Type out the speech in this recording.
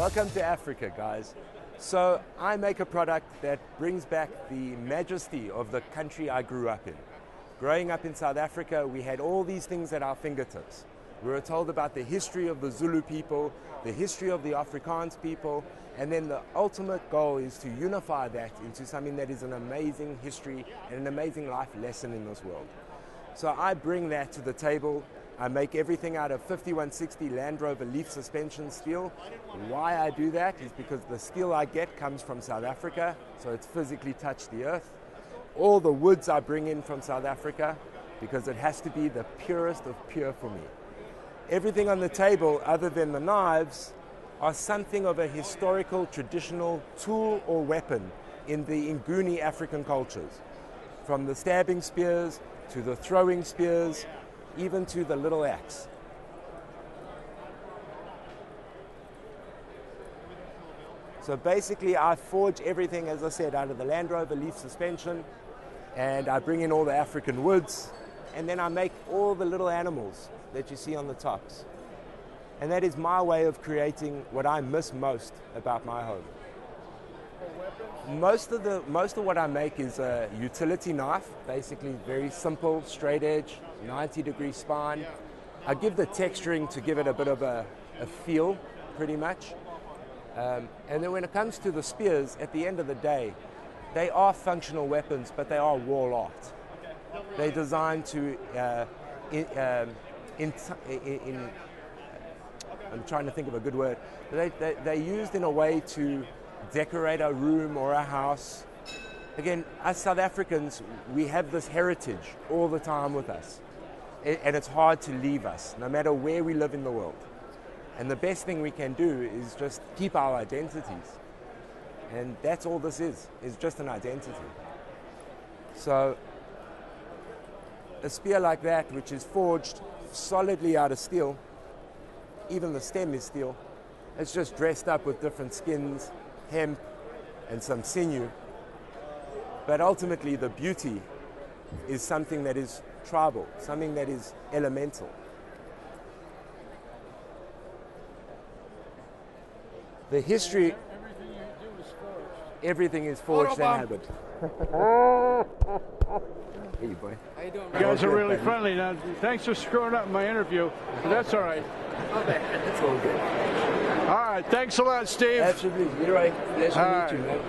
Welcome to Africa, guys. So I make a product that brings back the majesty of the country I grew up in. Growing up in South Africa, we had all these things at our fingertips. We were told about the history of the Zulu people, the history of the Afrikaans people, and then the ultimate goal is to unify that into something that is an amazing history and an amazing life lesson in this world. So I bring that to the table. I make everything out of 5160 Land Rover leaf suspension steel. Why I do that is because the steel I get comes from South Africa, so it's physically touched the earth. All the woods I bring in from South Africa because it has to be the purest of pure for me. Everything on the table, other than the knives, are something of a historical, traditional tool or weapon in the Nguni African cultures. From the stabbing spears, to the throwing spears, even to the little axe. So basically I forge everything, as I said, out of the Land Rover leaf suspension, and I bring in all the African woods, and then I make all the little animals that you see on the tops. And that is my way of creating what I miss most about my home. Most of what I make is a utility knife, basically very simple, straight edge, 90-degree spine. I give the texturing to give it a bit of a feel, pretty much. And then when it comes to the spears, at the end of the day, they are functional weapons, but they are wall art. They're designed to, I'm trying to think of a good word, they're used in a way to decorate a room or a house. Again, us South Africans, we have this heritage all the time with us. And it's hard to leave us, no matter where we live in the world. And the best thing we can do is just keep our identities. And that's all this is just an identity. So a spear like that, which is forged solidly out of steel, even the stem is steel, it's just dressed up with different skins, hemp, and some sinew. But ultimately the beauty is something that is tribal, something that is elemental. The history, everything is forged and habit. Hey, boy. How you doing, You guys are really friendly. Now, thanks for screwing up my interview. But that's all right. That's all good. All right. Thanks a lot, Steve. Absolutely. You're right. Pleasure to meet you, man.